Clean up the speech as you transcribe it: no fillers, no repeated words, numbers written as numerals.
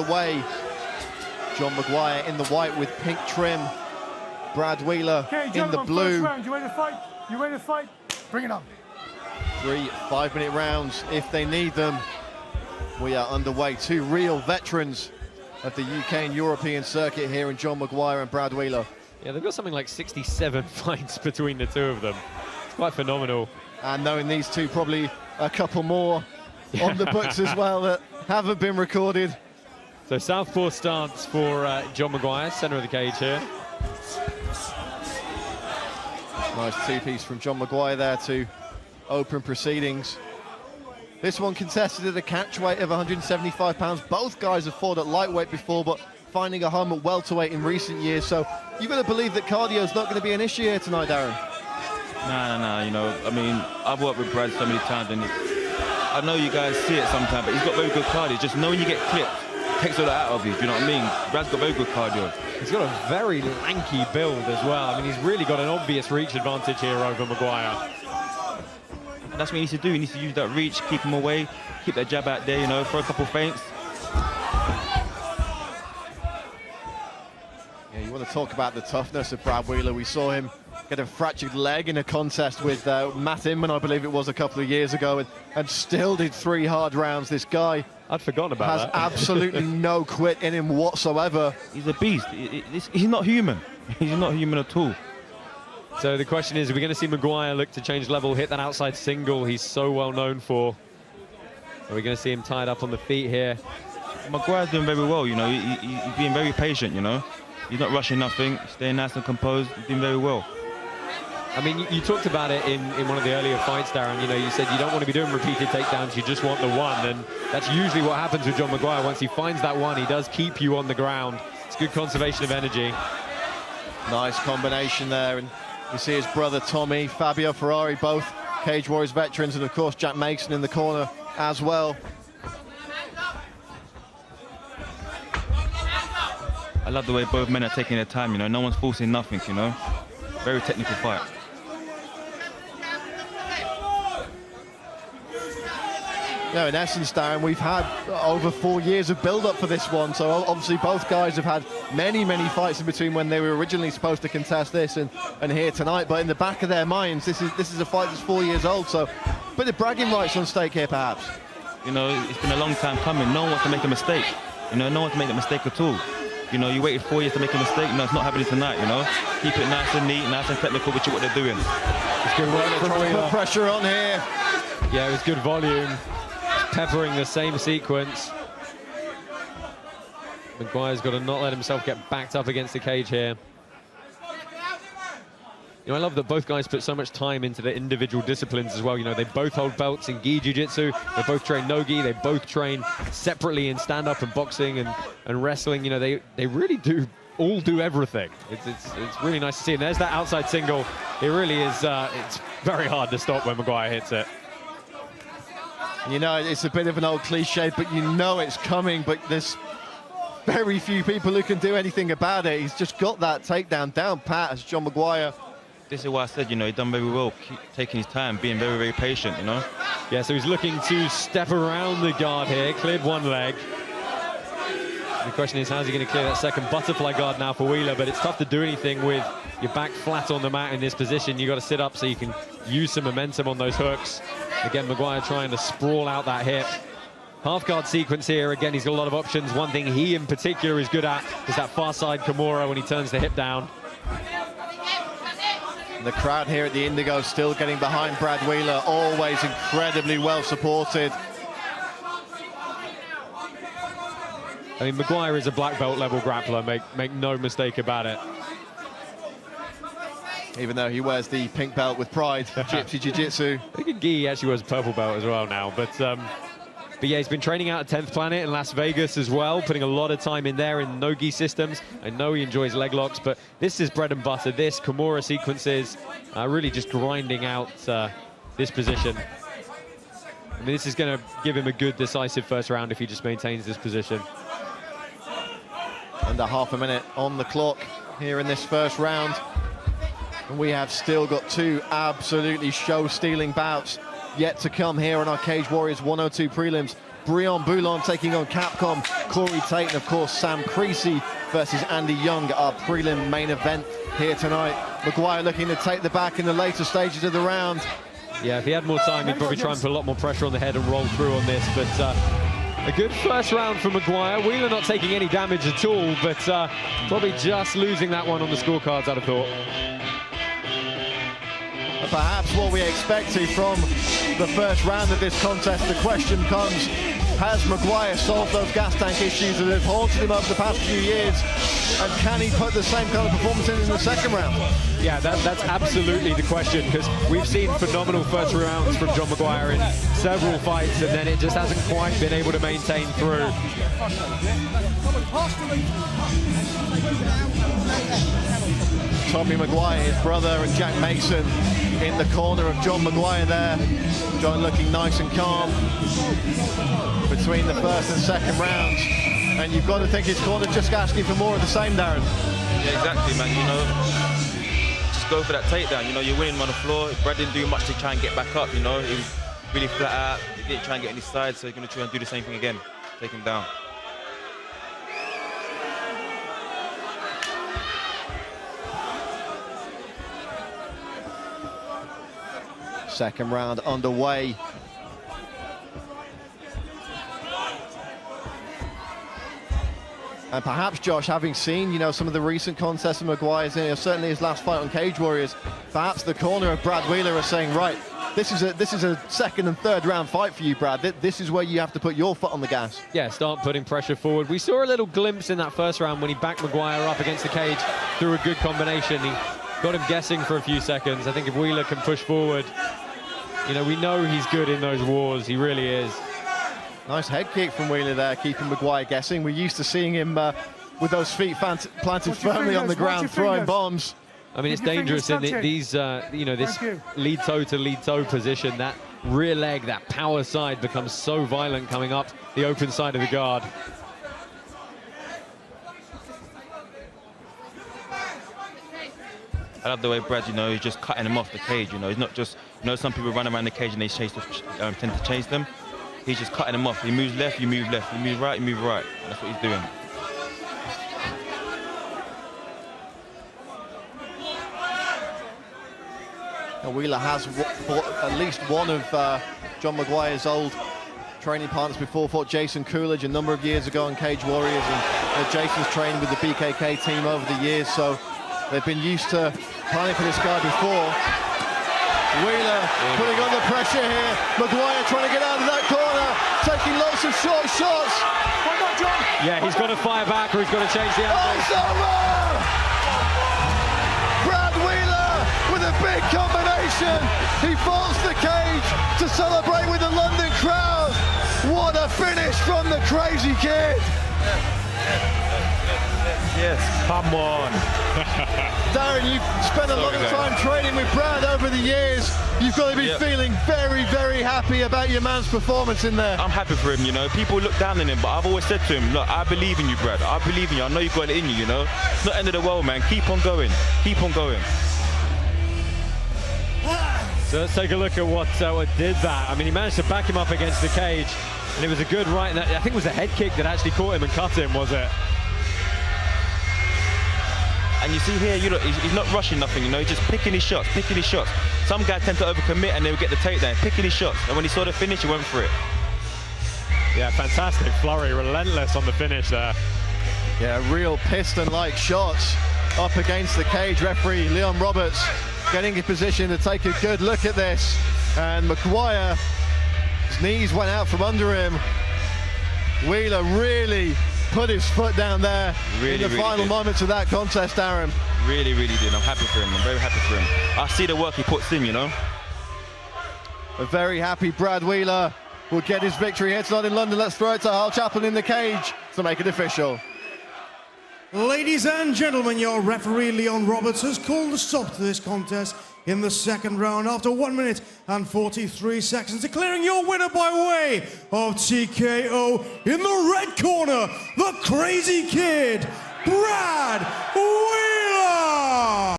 the way. John Maguire in the white with pink trim. Brad Wheeler in the blue. You ready to fight? You ready to fight? Bring it on. 3 5-minute rounds if they need them. We are underway. 2 real veterans of the UK and European circuit here in John Maguire and Brad Wheeler. Yeah, they've got something like 67 fights between the two of them. It's quite phenomenal. And knowing these two, probably a couple more on the books as well that haven't been recorded. So southpaw stance for John Maguire, centre of the cage here. Nice two-piece from John Maguire there to open proceedings. This one contested at a catch weight of 175 pounds. Both guys have fought at lightweight before, but finding a home at welterweight in recent years. So you've got to believe that cardio is not going to be an issue here tonight, Darren. Nah, you know, I mean, I've worked with Brad so many times, and I know you guys see it sometimes, but he's got very good cardio. Just knowing you get clipped takes all that out of you, do you know what I mean? Brad's got very good cardio. He's got a very lanky build as well. I mean, he's really got an obvious reach advantage here over Maguire. And that's what he needs to do. He needs to use that reach, keep him away, keep that jab out there, you know, throw a couple feints. Yeah, you want to talk about the toughness of Brad Wheeler. We saw him get a fractured leg in a contest with Matt Inman, I believe it was, a couple of years ago, and still did 3 hard rounds. This guy I'd forgotten about that. Has absolutely no quit in him whatsoever. He's a beast. He's not human. He's not human at all. So the question is, are we going to see Maguire look to change level, hit that outside single he's so well known for? Are we going to see him tied up on the feet here? Maguire's doing very well, you know. He's being very patient, you know. He's not rushing nothing, staying nice and composed, he's doing very well. I mean, you talked about it in one of the earlier fights, Darren. You know, you said you don't want to be doing repeated takedowns, you just want the one. And that's usually what happens with John Maguire. Once he finds that one, he does keep you on the ground. It's good conservation of energy. Nice combination there. And you see his brother Tommy, Fabio Ferrari, both Cage Warriors veterans, and of course Jack Mason in the corner as well. I love the way both men are taking their time, you know. No one's forcing nothing, you know. Very technical fight. No, in essence, Darren, we've had over 4 years of build-up for this one, so obviously both guys have had many fights in between when they were originally supposed to contest this and here tonight, but in the back of their minds, this is a fight that's 4 years old, so a bit of bragging rights on stake here, perhaps. You know, it's been a long time coming. No one wants to make a mistake. You know, no one wants to make a mistake at all. You know, you waited 4 years to make a mistake. No, it's not happening tonight, you know. Keep it nice and neat, nice and technical, which is what they're doing. It's good work from trying to put pressure on here. Yeah, it was good volume. Peppering the same sequence. Maguire's got to not let himself get backed up against the cage here. You know, I love that both guys put so much time into their individual disciplines as well. You know, they both hold belts in gi jiu-jitsu, they both train no-gi, they both train separately in stand-up and boxing and wrestling. You know, they really all do everything. It's really nice to see. And there's that outside single. It really is, it's very hard to stop when Maguire hits it. You know, it's a bit of an old cliche, but you know it's coming, but there's very few people who can do anything about it. He's just got that takedown down pat as John Maguire. This is why I said, you know, he's done very well, keep taking his time, being very patient, you know. Yeah, so he's looking to step around the guard here, cleared one leg. The question is, how's he going to clear that second butterfly guard now for Wheeler? But it's tough to do anything with your back flat on the mat in this position. You've got to sit up so you can use some momentum on those hooks. Again, Maguire trying to sprawl out that hip. Half guard sequence here. Again, he's got a lot of options. One thing he in particular is good at is that far side Kimura when he turns the hip down. The crowd here at the Indigo still getting behind Brad Wheeler, always incredibly well supported. I mean, Maguire is a black belt level grappler, make no mistake about it. Even though he wears the pink belt with pride, Gypsy Jiu-Jitsu. I think in gi he actually wears purple belt as well now, but yeah, he's been training out at 10th Planet in Las Vegas as well, putting a lot of time in there in no-gi systems. I know he enjoys leg locks, but this is bread and butter. This Kimura sequences, really just grinding out this position. I mean, this is going to give him a good decisive first round if he just maintains this position. Under half a minute on the clock here in this first round. And we have still got 2 absolutely show-stealing bouts yet to come here on our Cage Warriors 102 prelims. Brian Boulon taking on Capcom, Corey Tate, and of course Sam Creasy versus Andy Young, our prelim main event here tonight. Maguire looking to take the back in the later stages of the round. Yeah, if he had more time, he'd probably try and put a lot more pressure on the head and roll through on this, but a good first round for Maguire. Wheeler not taking any damage at all, but probably just losing that one on the scorecards, I'd have thought. Perhaps what we expected from the first round of this contest, the question comes, has Maguire solved those gas tank issues that have haunted him over the past few years, and can he put the same kind of performance in the second round? Yeah, that's absolutely the question, because we've seen phenomenal first rounds from John Maguire in several fights, and then it just hasn't quite been able to maintain through. Tommy Maguire, his brother, and Jack Mason in the corner of John Maguire there. John looking nice and calm between the first and second rounds. And you've got to think his corner just asking for more of the same, Darren. Yeah, exactly, man. You know, just go for that takedown. You know, you're winning on the floor. Brad didn't do much to try and get back up, you know. He was really flat out. He didn't try and get any sides, so he's going to try and do the same thing again. Take him down. Second round underway. And perhaps, Josh, having seen, you know, some of the recent contests of Maguire's, certainly his last fight on Cage Warriors, perhaps the corner of Brad Wheeler are saying, right, this is a second and third round fight for you, Brad. This is where you have to put your foot on the gas. Yeah, start putting pressure forward. We saw a little glimpse in that first round when he backed Maguire up against the cage through a good combination. He got him guessing for a few seconds. I think if Wheeler can push forward, you know, we know he's good in those wars. He really is. Nice head kick from Wheeler there, keeping Maguire guessing. We're used to seeing him with those feet planted firmly on the ground, throwing bombs. I mean, it's dangerous in these, you know, this lead toe to lead toe position. That rear leg, that power side becomes so violent coming up the open side of the guard. I love the way Brad, you know, he's just cutting him off the cage, you know. He's not just, you know, some people run around the cage and they tend to chase them. He's just cutting them off. He moves left, you move left. You move right, you move right. That's what he's doing. Now, Wheeler has fought at least one of John Maguire's old training partners before, fought Jason Coolidge a number of years ago on Cage Warriors, and Jason's trained with the BKK team over the years, so they've been used to planning for this guy before. Wheeler putting on the pressure here. Maguire trying to get out of that corner, taking lots of short shots. Yeah, he's got to fire back or he's got to change the angle. It's over! Brad Wheeler with a big combination. He falls the cage to celebrate with the London crowd. What a finish from the crazy kid. Yes, come on. Darren, you've spent a lot of time training with Brad over the years. You've got to be feeling very, very happy about your man's performance in there. I'm happy for him, you know. People look down on him, but I've always said to him, look, I believe in you, Brad. I believe in you. I know you've got it in you, you know. It's not the end of the world, man. Keep on going. Keep on going. So let's take a look at what did that. I mean, he managed to back him up against the cage, and it was a good right. I think it was a head kick that actually caught him and cut him, was it? And you see here, you know, he's not rushing nothing, you know, he's just picking his shots, picking his shots. Some guys tend to overcommit and they will get the takedown, picking his shots. And when he saw the finish, he went for it. Yeah, fantastic flurry, relentless on the finish there. Yeah, real piston-like shots up against the cage. Referee Leon Roberts getting in position to take a good look at this. And Maguire, his knees went out from under him. Wheeler really put his foot down there in the final moments of that contest, Darren. Really, really did. I'm happy for him. I'm very happy for him. I see the work he puts in, you know. A very happy Brad Wheeler will get his victory here tonight in London. Let's throw it to Hal Chaplin in the cage to make it official. Ladies and gentlemen, your referee Leon Roberts has called a stop to this contest in the second round after 1 minute and 43 seconds, declaring your winner by way of TKO in the red corner, the Crazy Kid, Brad